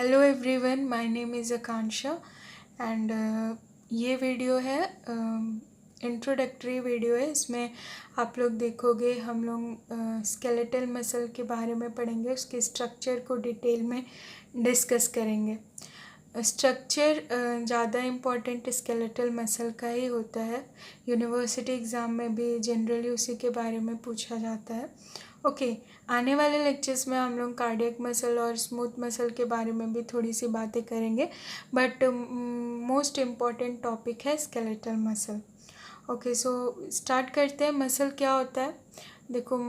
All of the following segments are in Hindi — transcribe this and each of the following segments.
Hello everyone, my name is Akanksha and ये वीडियो है इंट्रोडक्टरी वीडियो है। इसमें आप लोग देखोगे हम लोग स्केलेटल मसल के बारे में पढ़ेंगे, उसके स्ट्रक्चर को डिटेल में डिस्कस करेंगे। स्ट्रक्चर ज़्यादा इम्पोर्टेंट स्केलेटल मसल का ही होता है। यूनिवर्सिटी एग्ज़ाम में भी जनरली उसी के बारे में पूछा जाता है। ओके, आने वाले लेक्चर्स में हम लोग कार्डियक मसल और स्मूथ मसल के बारे में भी थोड़ी सी बातें करेंगे, बट मोस्ट इम्पॉर्टेंट टॉपिक है skeletal muscle. Okay, so start करते हैं। मसल क्या होता है? देखो,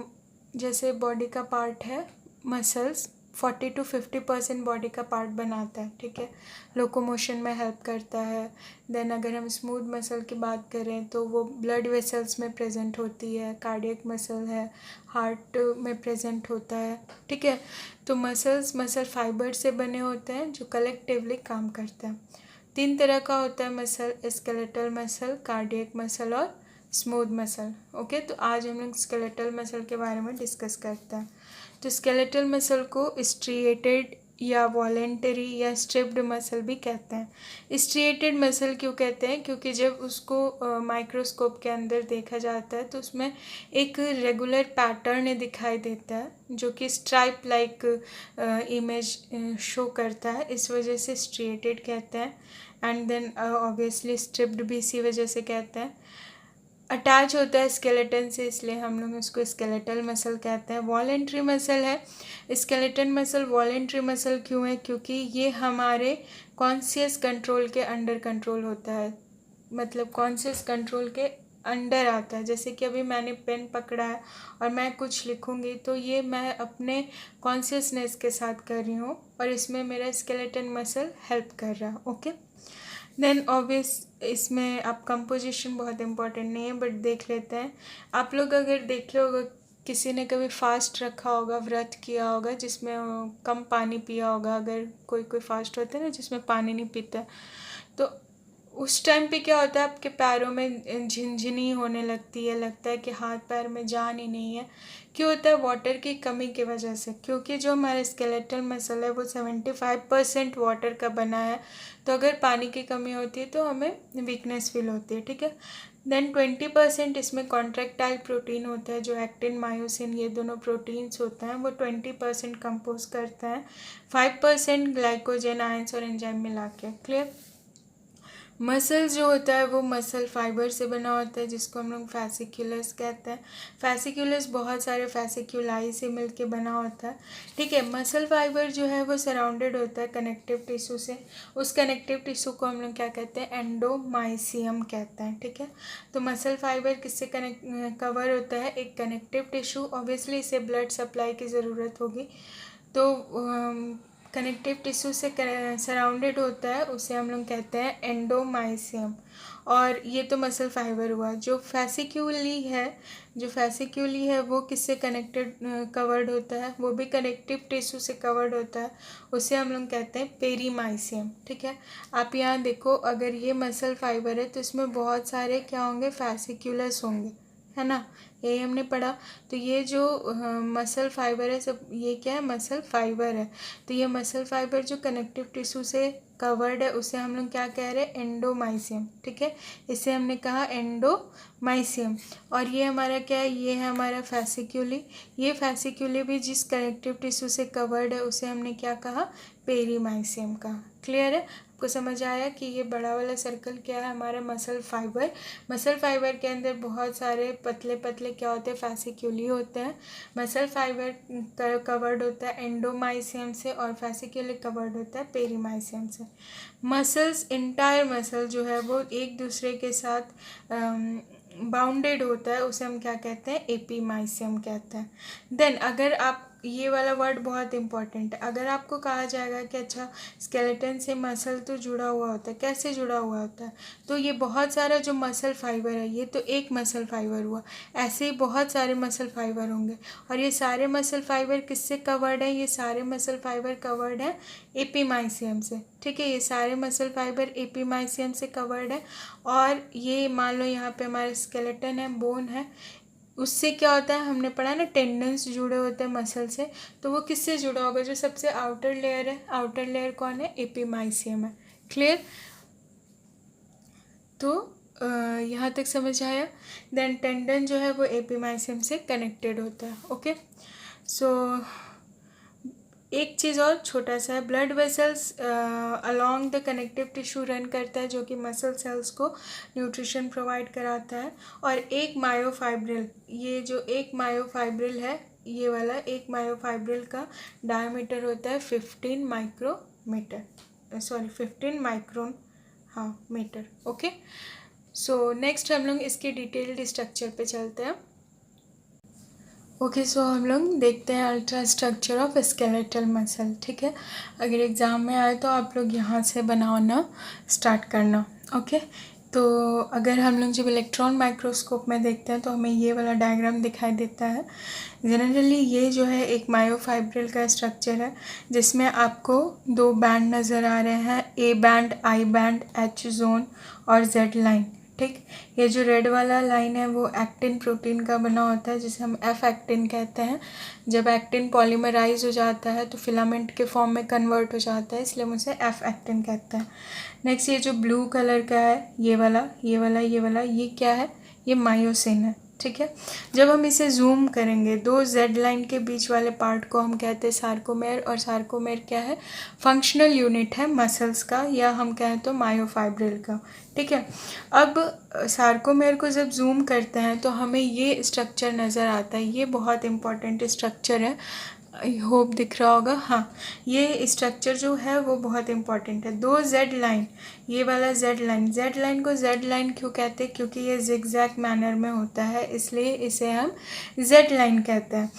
जैसे बॉडी का पार्ट है, मसल्स 40-50% बॉडी का पार्ट बनाता है, ठीक है। लोकोमोशन में हेल्प करता है। देन अगर हम स्मूथ मसल की बात करें तो वो ब्लड वेसल्स में प्रेजेंट होती है। कार्डियक मसल है, हार्ट में प्रेजेंट होता है, ठीक है। तो मसल फाइबर से बने होते हैं जो कलेक्टिवली काम करते हैं। 3 तरह का होता है muscle: skeletal muscle, cardiac muscle और स्मूथ मसल। ओके, तो आज हम लोग स्केलेटल मसल के बारे में डिस्कस करते हैं। तो स्केलेटल मसल को स्ट्रिएटेड या वॉलेंटरी या स्ट्रिप्ड मसल भी कहते हैं। स्ट्रिएटेड मसल क्यों कहते हैं? क्योंकि जब उसको माइक्रोस्कोप के अंदर देखा जाता है तो उसमें एक रेगुलर पैटर्न दिखाई देता है जो कि स्ट्राइप लाइक इमेज शो करता है। इस वजह से स्ट्रिएटेड कहते हैं। एंड देन ऑब्वियसली स्ट्रिप्ड भी इसी वजह से कहते हैं। अटैच होता है स्केलेटन से, इसलिए हम लोग उसको स्केलेटल मसल कहते हैं। वॉलेंट्री मसल है स्केलेटन मसल। वॉलेंट्री मसल क्यों है? क्योंकि ये हमारे कॉन्शियस कंट्रोल के अंडर कंट्रोल होता है, मतलब कॉन्शियस कंट्रोल के अंडर आता है। जैसे कि अभी मैंने पेन पकड़ा है और मैं कुछ लिखूँगी तो ये मैं अपने कॉन्शियसनेस के साथ कर रही हूँ और इसमें मेरा स्केलेटन मसल हेल्प कर रहा है। ओके, देन ऑब्वियस इसमें आप कंपोजिशन बहुत इम्पोर्टेंट नहीं है, बट देख लेते हैं। आप लोग अगर देखे होगा, किसी ने कभी फास्ट रखा होगा, व्रत किया होगा जिसमें कम पानी पिया होगा। अगर कोई फास्ट होता है ना जिसमें पानी नहीं पीता, तो उस टाइम पे क्या होता है, आपके पैरों में झिनझिनी होने लगती है, लगता है कि हाथ पैर में जान ही नहीं है। क्यों होता है? वाटर की कमी की वजह से। क्योंकि जो हमारा स्केलेटल मसल है वो 75% वाटर का बना है। तो अगर पानी की कमी होती है तो हमें वीकनेस फील होती है, ठीक है। देन 20% इसमें कॉन्ट्रैक्टाइल प्रोटीन होता है, जो एक्टिन मायोसिन ये दोनों प्रोटीन्स होते हैं, वो 20% कंपोज करते हैं। 5% ग्लाइकोजन, आयंस और एंजाइम मिला के। क्लियर? मसल्स जो होता है वो मसल फाइबर से बना होता है, जिसको हम लोग फैसिक्यूलस कहते हैं। फैसिक्यूलस बहुत सारे फैसिक्यूलाई से मिलके बना होता है, ठीक है। मसल फाइबर जो है वो सराउंडेड होता है कनेक्टिव टिश्यू से। उस कनेक्टिव टिश्यू को हम लोग क्या कहते हैं? एंडोमाइसियम कहते हैं, ठीक है। तो मसल फाइबर किससे कवर होता है? एक कनेक्टिव टिश्यू। ऑब्वियसली इसे ब्लड सप्लाई की ज़रूरत होगी, तो कनेक्टिव टिश्यू से सराउंडेड होता है, उसे हम लोग कहते हैं एंडोमाइसियम। और ये तो मसल फाइबर हुआ। जो फैसिक्यूली है वो किससे कनेक्टेड कवर्ड होता है? वो भी कनेक्टिव टिश्यू से कवर्ड होता है, उसे हम लोग कहते हैं पेरीमाइसियम, ठीक है। आप यहाँ देखो, अगर ये मसल फाइबर है तो इसमें बहुत सारे क्या होंगे? फैसिक्यूलस होंगे, है ना। यही हमने पढ़ा। तो ये जो मसल फाइबर है, सब ये क्या है? मसल फाइबर है। तो ये मसल फाइबर जो कनेक्टिव टिश्यू से कवर्ड है उसे हम लोग क्या कह रहे हैं? एंडोमाइसियम, ठीक है। इसे हमने कहा एंडोमाइसियम। और ये हमारा क्या है? ये है हमारा फैसिक्यूली। ये फैसिक्यूली भी जिस कनेक्टिव टिश्यू से कवर्ड है उसे हमने क्या कहा? पेरीमाइसियम कहा। क्लियर है? आपको समझ आया कि ये बड़ा वाला सर्कल क्या है? हमारा मसल फाइबर। मसल फाइबर के अंदर बहुत सारे पतले पतले क्या होते हैं? फैसिक्यूली होते हैं। मसल फाइबर कवर्ड होता है एंडोमाइसियम से और फैसिक्यूली कवर्ड होता है पेरीमाइसियम से। मसल्स, इंटायर मसल जो है वो एक दूसरे के साथ बाउंडेड होता है, उसे हम क्या कहते हैं? एपीमाइसियम कहते हैं। देन अगर आप, ये वाला वर्ड बहुत इंपॉर्टेंट है, अगर आपको कहा जाएगा कि अच्छा स्केलेटन से मसल तो जुड़ा हुआ होता है, कैसे जुड़ा हुआ होता है? तो ये बहुत सारा जो मसल फाइबर है, ये तो एक मसल फाइबर हुआ, ऐसे ही बहुत सारे मसल फाइबर होंगे। और ये सारे मसल फाइबर किससे कवर्ड है? ये सारे मसल फाइबर कवर्ड है एपीमाइसियम से, ठीक है। ये सारे मसल फाइबर एपीमाइसियम से कवर्ड है। और ये मान लो यहाँ पे हमारा स्केलेटन है, बोन है, उससे क्या होता है, हमने पढ़ा ना, टेंडन्स जुड़े होते हैं मसल से, तो वो किससे जुड़ा होगा, जो सबसे आउटर लेयर है, आउटर लेयर कौन है, एपिमाइसियम है। क्लियर? तो यहाँ तक समझ आया। देन टेंडन जो है वो एपिमाइसियम से कनेक्टेड होता है। ओके, सो एक चीज़ और छोटा सा है, blood vessels along the connective tissue run करता है, जो कि मसल सेल्स को न्यूट्रिशन प्रोवाइड कराता है। और एक मायोफाइब्रिल, ये जो एक मायोफाइब्रिल है, ये वाला एक मायोफाइब्रिल का डायमीटर होता है 15 माइक्रोमीटर, सॉरी 15 माइक्रोन, हाँ, मीटर। ओके, सो नेक्स्ट हम लोग इसके डिटेल्ड स्ट्रक्चर पे चलते हैं। ओके, सो हम लोग देखते हैं ultra structure of skeletal muscle. ठीक है, अगर एग्ज़ाम में आए तो आप लोग यहाँ से बनाना स्टार्ट करना। ओके, तो अगर हम लोग जब इलेक्ट्रॉन माइक्रोस्कोप में देखते हैं तो हमें ये वाला डायग्राम दिखाई देता है। जनरली ये जो है एक मायोफाइब्रिल का स्ट्रक्चर है, जिसमें आपको दो बैंड नज़र आ रहे हैं, A band, I band, H zone और जेड लाइन। ठीक, ये जो रेड वाला लाइन है वो एक्टिन प्रोटीन का बना होता है, जिसे हम एफ एक्टिन कहते हैं। जब एक्टिन पॉलीमराइज हो जाता है तो फिलामेंट के फॉर्म में कन्वर्ट हो जाता है, इसलिए हम उसे एफ एक्टिन कहते हैं। नेक्स्ट, ये जो ब्लू कलर का है, ये वाला, ये वाला, ये वाला, ये क्या है, ये मायोसिन है। ठीक है, जब हम इसे जूम करेंगे, दो जेड लाइन के बीच वाले पार्ट को हम कहते हैं सार्कोमेर, और सार्कोमेर क्या है, फंक्शनल यूनिट है मसल्स का, या हम कहें तो मायोफाइब्रिल का। ठीक है, अब सार्कोमेर को जब जूम करते हैं तो हमें ये स्ट्रक्चर नज़र आता है, ये बहुत इंपॉर्टेंट स्ट्रक्चर है, आई होप दिख रहा होगा। हाँ, ये स्ट्रक्चर जो है वो बहुत इंपॉर्टेंट है। दो जेड लाइन, ये वाला जेड लाइन को जेड लाइन क्यों कहते हैं, क्योंकि ये जिगजैग मैनर में होता है, इसलिए इसे हम जेड लाइन कहते हैं।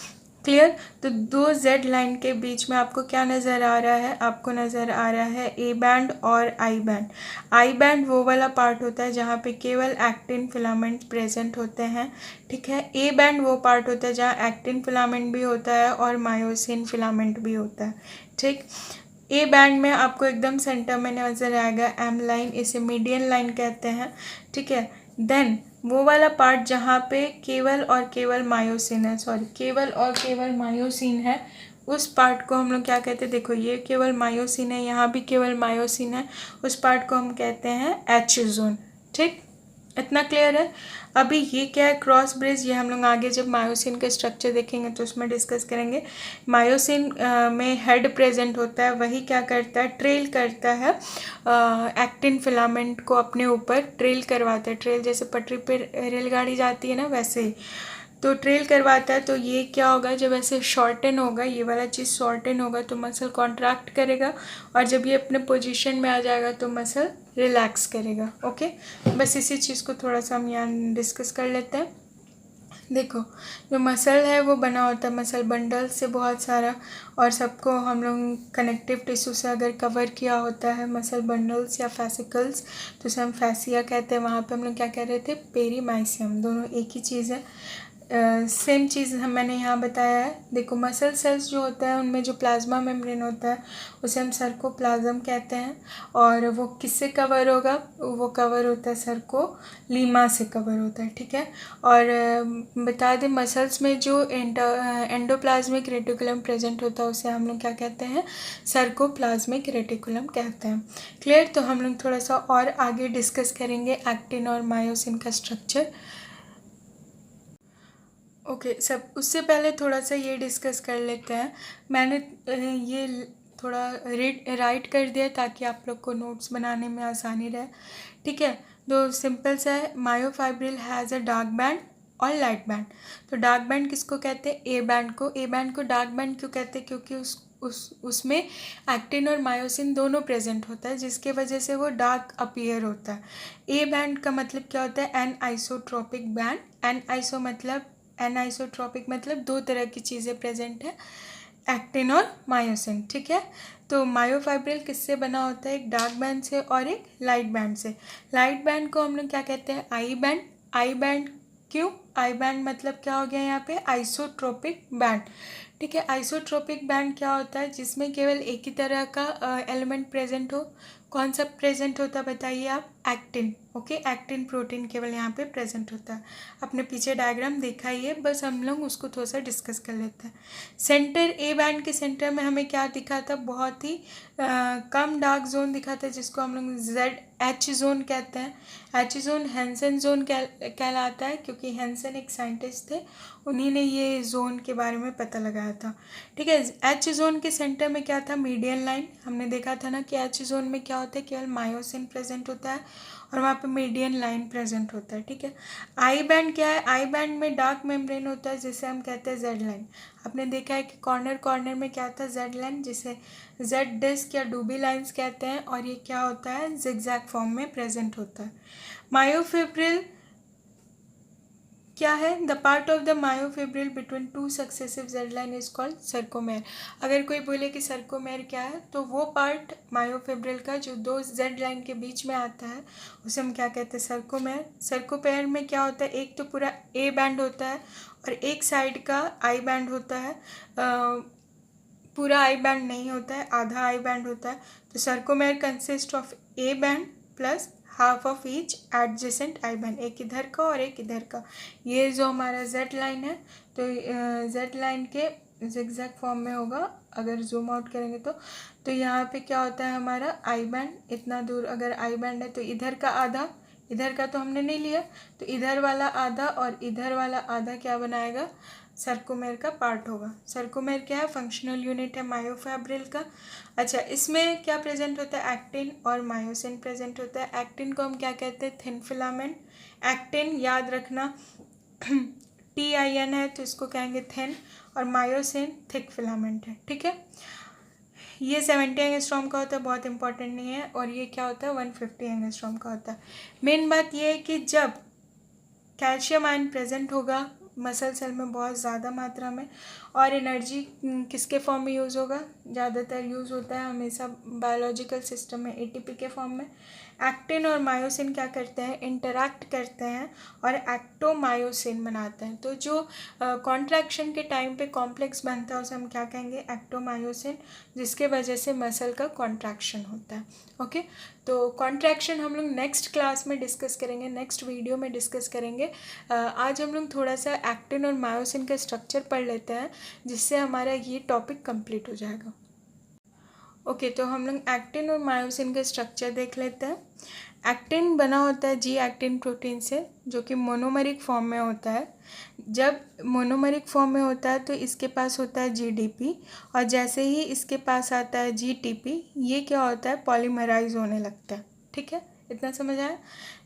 क्लियर? तो दो जेड लाइन के बीच में आपको क्या नज़र आ रहा है, आपको नज़र आ रहा है ए बैंड और आई बैंड। आई बैंड वो वाला पार्ट होता है जहाँ पे केवल एक्टिन फिलामेंट प्रेजेंट होते हैं। ठीक है, ए बैंड वो पार्ट होता है जहाँ एक्टिन फिलामेंट भी होता है और मायोसिन फिलामेंट भी होता है। ठीक, ए बैंड में आपको एकदम सेंटर में नज़र आएगा एम लाइन, इसे मीडियन लाइन कहते हैं। ठीक है, देन वो वाला पार्ट जहाँ पे केवल और केवल मायोसिन है, सॉरी, केवल और केवल मायोसिन है, उस पार्ट को हम लोग क्या कहते हैं, देखो ये केवल मायोसिन है, यहाँ भी केवल मायोसिन है, उस पार्ट को हम कहते हैं एच जोन। ठीक, इतना क्लियर है? अभी ये क्या है, क्रॉस ब्रिज, ये हम लोग आगे जब मायोसिन का स्ट्रक्चर देखेंगे तो उसमें डिस्कस करेंगे। मायोसिन में हेड प्रेजेंट होता है, वही क्या करता है, ट्रेल करता है, एक्टिन फिलामेंट को अपने ऊपर ट्रेल करवाता है, ट्रेल जैसे पटरी पर रेलगाड़ी जाती है ना, वैसे ही तो ट्रेल करवाता है। तो ये क्या होगा, जब ऐसे शॉर्टन होगा, ये वाला चीज़ शॉर्टन होगा तो मसल कॉन्ट्रैक्ट करेगा, और जब ये अपने पोजीशन में आ जाएगा तो मसल रिलैक्स करेगा। ओके, बस इसी चीज़ को थोड़ा सा हम यहाँ डिस्कस कर लेते हैं। देखो, जो मसल है वो बना होता है मसल बंडल से बहुत सारा, और सबको हम लोग कनेक्टिव टिश्यू से अगर कवर किया होता है मसल बंडल्स या फैसिकल्स, तो उसे हम फैसिया कहते हैं। वहाँ पे हम लोग क्या कह रहे थे, पेरीमाइसियम, दोनों एक ही चीज़ है, सेम चीज़ मैंने यहाँ बताया है। देखो, मसल सेल्स जो होता है उनमें जो प्लाज्मा मेम्ब्रेन होता है उसे हम सर्कोप्लाज्म कहते हैं, और वो किससे कवर होगा, वो कवर होता है सर्कोलीमा से कवर होता है। ठीक है, और बता दें मसल्स में जो एंडोप्लाज्मिक रेटिकुलम प्रेजेंट होता है उसे हम लोग क्या कहते हैं, सर्कोप्लाज्मिक रेटिकुलम कहते हैं। क्लियर? तो हम लोग थोड़ा सा और आगे डिस्कस करेंगे एक्टिन और मायोसिन का स्ट्रक्चर। ओके, सब उससे पहले थोड़ा सा ये डिस्कस कर लेते हैं। मैंने ये थोड़ा राइट कर दिया ताकि आप लोग को नोट्स बनाने में आसानी रहे। ठीक है, तो सिंपल सा है, myofibril has a dark band और लाइट बैंड। तो डार्क बैंड किसको कहते हैं, ए बैंड को। ए बैंड को डार्क बैंड क्यों कहते हैं, क्योंकि उसमें एक्टिन और मायोसिन दोनों प्रेजेंट होता है, जिसके वजह से वो डार्क अपीयर होता है। ए बैंड का मतलब क्या होता है, anisotropic band. Anisotropic मतलब दो तरह की चीज़ें प्रेजेंट है, एक्टिन और मायोसिन। ठीक है, तो मायोफाइब्रिल किससे बना होता है, एक डार्क बैंड से और एक लाइट बैंड से। लाइट बैंड को हम लोग क्या कहते हैं, आई बैंड। आई बैंड क्यों, आई बैंड मतलब क्या हो गया यहाँ पे, आइसोट्रोपिक बैंड। ठीक है, आइसोट्रोपिक बैंड क्या होता है, जिसमें केवल एक ही तरह का एलिमेंट प्रेजेंट हो। कौन सा प्रेजेंट होता है बताइए आप, एक्टिन। ओके, एक्टिन प्रोटीन केवल यहाँ पे प्रेजेंट होता है। आपने पीछे डायग्राम देखा ही है, बस हम लोग उसको थोड़ा सा डिस्कस कर लेते हैं। सेंटर ए बैंड के सेंटर में हमें क्या दिखा था, बहुत ही कम डार्क जोन दिखा था, जिसको हम लोग जेड एच जोन कहते हैं। एच जोन हैंसन जोन कहलाता है, क्योंकि हैंसन एक साइंटिस्ट थे, उन्हीं ने ये जोन के बारे में पता लगाया था। ठीक है, एच जोन के सेंटर में क्या था, मीडियन लाइन। हमने देखा था ना कि एच जोन में क्या होता है, केवल मायोसिन प्रेजेंट होता है और वहाँ पे मीडियन लाइन प्रेजेंट होता है। ठीक है, आई बैंड क्या है, आई बैंड में डार्क मेम्ब्रेन होता है, जिसे हम कहते हैं जेड लाइन। आपने देखा है कि कॉर्नर कॉर्नर में क्या था, जेड लाइन, जिसे जेड डिस्क या डूबी लाइंस कहते हैं, और ये क्या होता है, जिगजैग फॉर्म में प्रेजेंट होता है। मायोफिब्रिल क्या है, the part of the myofibril between two successive Z line is called sarcomere. अगर कोई बोले कि सर्कोमेर क्या है, तो वो पार्ट मायोफिब्रिल का जो दो जेड लाइन के बीच में आता है, उसे हम क्या कहते हैं, सर्कोमेर। सर्कोमेर में क्या होता है, एक तो पूरा ए बैंड होता है और एक साइड का आई बैंड होता है। पूरा आई बैंड नहीं होता है, आधा आई बैंड होता है। तो sarcomere consist of A band plus half of each adjacent I band, एक इधर का और एक इधर का। ये जो हमारा जेड लाइन है, तो जेड लाइन के जिगजैग फॉर्म में होगा। अगर जूम आउट करेंगे तो यहाँ पे क्या होता है, हमारा आई बैंड इतना दूर, अगर आई बैंड है तो इधर का आधा, इधर का तो हमने नहीं लिया, तो इधर वाला आधा और इधर वाला आधा क्या बनाएगा, सर्कोमेर का पार्ट होगा। सर्कोमेर क्या है, फंक्शनल यूनिट है मायोफिब्रिल का। अच्छा, इसमें क्या प्रेजेंट होता है, एक्टिन और मायोसिन प्रेजेंट होता है। एक्टिन को हम क्या कहते हैं, थिन फिलामेंट। एक्टिन याद रखना TIN है, तो इसको कहेंगे थिन, और मायोसिन थिक फिलामेंट है। ठीक है, ये 70 एंगस्ट्रॉम का होता है, बहुत इंपॉर्टेंट नहीं है, और ये क्या होता है, 150 एंगस्ट्रॉम का होता है। मेन बात ये है कि जब कैल्शियम आयन प्रेजेंट होगा मसल सेल में बहुत ज़्यादा मात्रा में, और एनर्जी किसके फॉर्म में यूज़ होगा, ज़्यादातर यूज़ होता है हमेशा बायोलॉजिकल सिस्टम में ATP के फॉर्म में। एक्टिन और मायोसिन क्या करते हैं, इंटरैक्ट करते हैं और एक्टोमायोसिन बनाते हैं। तो जो कॉन्ट्रैक्शन के टाइम पे कॉम्प्लेक्स बनता है, उसे हम क्या कहेंगे, एक्टोमायोसिन, जिसके वजह से मसल का कॉन्ट्रैक्शन होता है। ओके, तो कॉन्ट्रैक्शन हम लोग नेक्स्ट क्लास में डिस्कस करेंगे, नेक्स्ट वीडियो में डिस्कस करेंगे। आज हम लोग थोड़ा सा एक्टिन और मायोसिन का स्ट्रक्चर पढ़ लेते हैं, जिससे हमारा ये टॉपिक कंप्लीट हो जाएगा। ओके, तो हम लोग एक्टिन और मायोसिन का स्ट्रक्चर देख लेते हैं। एक्टिन बना होता है जी एक्टिन प्रोटीन से, जो कि मोनोमरिक फॉर्म में होता है। जब मोनोमरिक फॉर्म में होता है तो इसके पास होता है GDP, और जैसे ही इसके पास आता है GTP, ये क्या होता है, पॉलीमराइज होने लगता है। ठीक है, इतना समझ आया।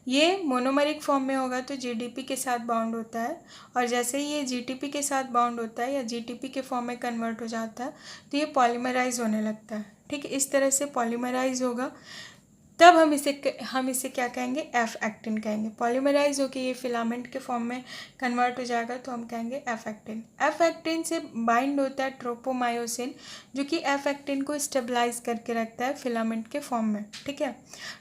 ये मोनोमरिक फॉर्म में होगा तो GDP के साथ बाउंड होता है, और जैसे ही ये GTP के साथ बाउंड होता है या GTP के फॉर्म में कन्वर्ट हो जाता है, तो ये पॉलीमराइज होने लगता है। ठीक है, इस तरह से पॉलीमराइज होगा, तब हम इसे क्या कहेंगे, एफ एक्टिन कहेंगे। पॉलीमराइज होकर ये फिलामेंट के फॉर्म में कन्वर्ट हो जाएगा, तो हम कहेंगे एफ एक्टिन। एफ एक्टिन से बाइंड होता है ट्रोपोमायोसिन, जो कि एफ एक्टिन को स्टेबलाइज करके रखता है फिलामेंट के फॉर्म में। ठीक है,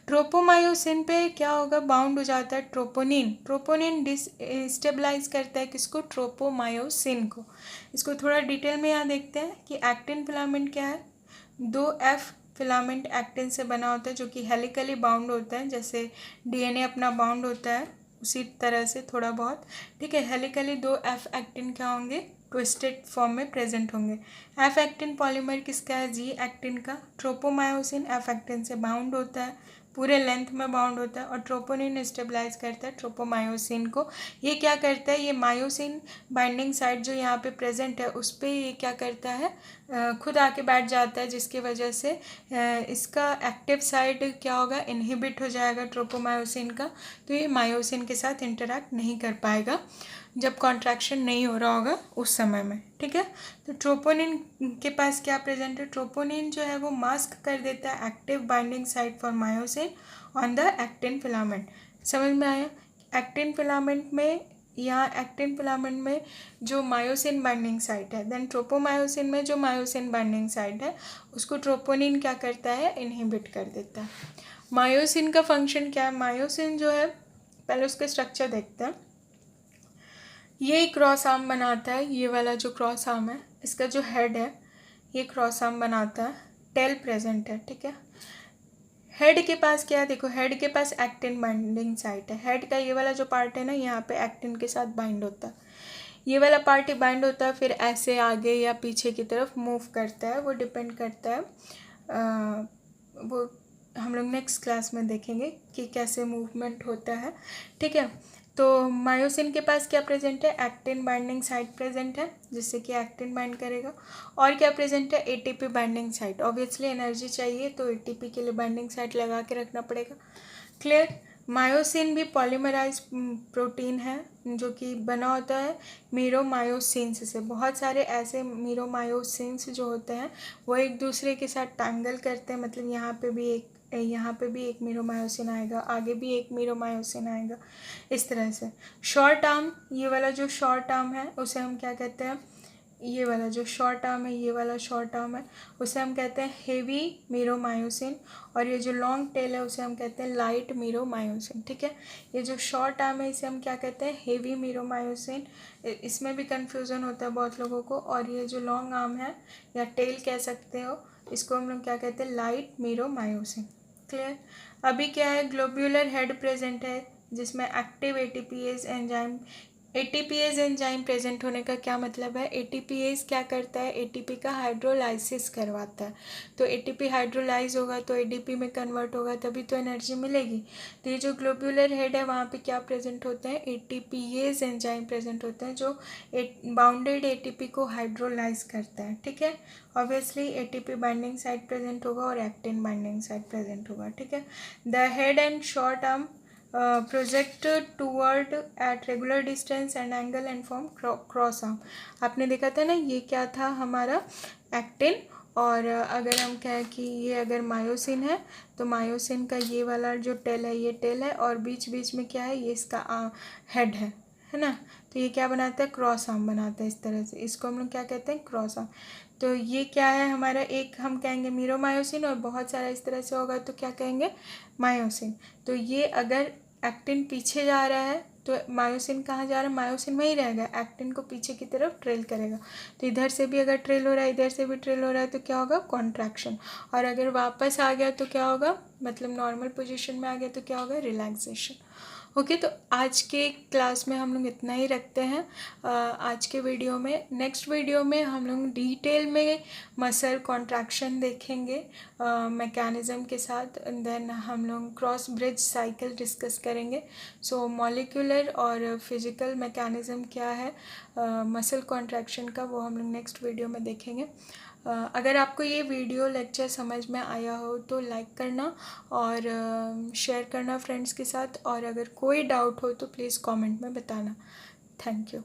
ट्रोपोमायोसिन पे क्या होगा, बाउंड हो जाता है ट्रोपोनिन। ट्रोपोनिन डिस्टेबलाइज करता है किसको, ट्रोपोमायोसिन को। इसको थोड़ा डिटेल में यहाँ देखते हैं कि एक्टिन फिलामेंट क्या है, दो एफ फिलामेंट एक्टिन से बना होता है, जो कि हेलिकली बाउंड होता है, जैसे DNA अपना बाउंड होता है उसी तरह से थोड़ा बहुत। ठीक है, हेलिकली दो एफ एक्टिन क्या होंगे, ट्विस्टेड फॉर्म में प्रेजेंट होंगे। एफ एक्टिन पॉलीमर किसका है, जी एक्टिन का। ट्रोपोमायोसिन एफ एक्टिन से बाउंड होता है, पूरे लेंथ में बाउंड होता है, और ट्रोपोनिन स्टेबलाइज करता है ट्रोपोमायोसिन को। ये क्या करता है, ये मायोसिन बाइंडिंग साइट जो यहाँ पे प्रेजेंट है, उस पर ये क्या करता है, खुद आके बैठ जाता है, जिसकी वजह से इसका एक्टिव साइड क्या होगा, इनहिबिट हो जाएगा ट्रोपोमायोसिन का। तो ये मायोसिन के साथ इंटरैक्ट नहीं कर पाएगा जब कॉन्ट्रैक्शन नहीं हो रहा होगा उस समय में। ठीक है, तो ट्रोपोनिन के पास क्या प्रेजेंट है, ट्रोपोनिन जो है वो मास्क कर देता है active binding site for myosin on the actin filament. समझ में आया, एक्टिन फिलामेंट में, यहाँ एक्टिन फिलामेंट में जो मायोसिन बाइंडिंग साइट है, देन ट्रोपोमायोसिन में जो मायोसिन बाइंडिंग साइट है, उसको ट्रोपोनिन क्या करता है, इनहिबिट कर देता है। मायोसिन का फंक्शन क्या है, मायोसिन जो है, पहले उसका स्ट्रक्चर देखते हैं। ये क्रॉस आर्म बनाता है, ये वाला जो क्रॉस आर्म है इसका जो हेड है ये क्रॉस आर्म बनाता है, टेल प्रेजेंट है, ठीक है। हेड के पास क्या है, देखो हेड के पास एक्टिन बाइंडिंग साइट है। हेड का ये वाला जो पार्ट है ना यहाँ पे एक्टिन के साथ बाइंड होता है, ये वाला पार्ट ही बाइंड होता है, फिर ऐसे आगे या पीछे की तरफ मूव करता है, वो डिपेंड करता है वो हम लोग नेक्स्ट क्लास में देखेंगे कि कैसे मूवमेंट होता है, ठीक है। तो मायोसिन के पास क्या प्रेजेंट है, एक्टिन बाइंडिंग साइट प्रेजेंट है जिससे कि एक्टिन बाइंड करेगा। और क्या प्रेजेंट है, ATP binding site. Obviously energy चाहिए तो एटीपी के लिए बाइंडिंग साइट लगा के रखना पड़ेगा। क्लियर। मायोसिन भी पॉलीमराइज प्रोटीन है जो कि बना होता है मीरोमायोसिन्स से। बहुत सारे ऐसे मीरोमायोसिन्स जो होते हैं वो एक दूसरे के साथ टैंगल करते हैं, मतलब यहाँ पे भी एक मीरोमायोसिन आएगा, आगे भी एक मीरोमायोसिन आएगा, इस तरह से। शॉर्ट आर्म, ये वाला जो शॉर्ट आर्म है उसे हम क्या कहते हैं, ये वाला जो शॉर्ट आर्म है, ये वाला शॉर्ट आर्म है उसे हम कहते हैं हेवी मीरोमायोसिन। और ये जो लॉन्ग टेल है उसे हम कहते हैं लाइट मीरोमायोसिन, ठीक है। ये जो शॉर्ट आर्म है इसे हम क्या कहते हैं, हेवी मीरोमायोसिन। इसमें भी कन्फ्यूज़न होता है बहुत लोगों को। और ये जो लॉन्ग आर्म है या टेल कह सकते हो, इसको हम लोग क्या कहते हैं, लाइट मीरोमायोसिन। क्लियर। अभी क्या है, ग्लोब्यूलर हेड प्रेजेंट है जिसमें active ATPase enzyme. ATPase enzyme present होने का क्या मतलब है, एटीपीएज क्या करता है, एटीपी का हाइड्रोलाइसिस करवाता है। तो एटीपी हाइड्रोलाइज होगा तो एडीपी में कन्वर्ट होगा, तभी तो एनर्जी मिलेगी। तो ये जो ग्लोब्यूलर हेड है वहाँ पे क्या प्रेजेंट होते हैं, एटीपीएज एंजाइम प्रेजेंट होते हैं जो बाउंडेड एटीपी को हाइड्रोलाइज करता है, ठीक है। Obviously ATP binding site present होगा और एक्टिन बाइंडिंग साइट प्रेजेंट होगा, ठीक है। The head and short arm project toward at regular distance and angle and form cross arm. आपने देखा था ना, ये क्या था हमारा एक्टिन। और अगर हम कहें कि ये अगर मायोसिन है तो मायोसिन का ये वाला जो टेल है ये टेल है, और बीच बीच में क्या है, ये इसका हेड है ना। तो ये क्या बनाता है, क्रॉस आर्म बनाता है इस तरह से। इसको हम लोग क्या कहते हैं, क्रॉस आर्म। तो ये क्या है हमारा, एक हम कहेंगे मीरोमायोसिन और बहुत सारा इस तरह से होगा तो क्या कहेंगे, मायोसिन। तो ये अगर एक्टिन पीछे जा रहा है तो मायोसिन कहाँ जा रहा है, मायोसिन वहीं रहेगा, एक्टिन को पीछे की तरफ ट्रेल करेगा। तो इधर से भी अगर ट्रेल हो रहा है, इधर से भी ट्रेल हो रहा है तो क्या होगा, कॉन्ट्रैक्शन। और अगर वापस आ गया तो क्या होगा, मतलब नॉर्मल पोजीशन में आ गया तो क्या होगा, रिलैक्सेशन। ओके। तो आज के क्लास में हम लोग इतना ही रखते हैं आज के वीडियो में। नेक्स्ट वीडियो में हम लोग डिटेल में मसल कॉन्ट्रैक्शन देखेंगे मैकेनिज़्म के साथ। देन हम लोग क्रॉस ब्रिज साइकिल डिस्कस करेंगे। सो मॉलिक्यूलर और फिजिकल मैकेनिज़्म क्या है मसल कॉन्ट्रैक्शन का, वो हम लोग नेक्स्ट वीडियो में देखेंगे। अगर आपको ये वीडियो लेक्चर समझ में आया हो तो लाइक करना और शेयर करना फ्रेंड्स के साथ। और अगर कोई डाउट हो तो प्लीज़ कमेंट में बताना। Thank you.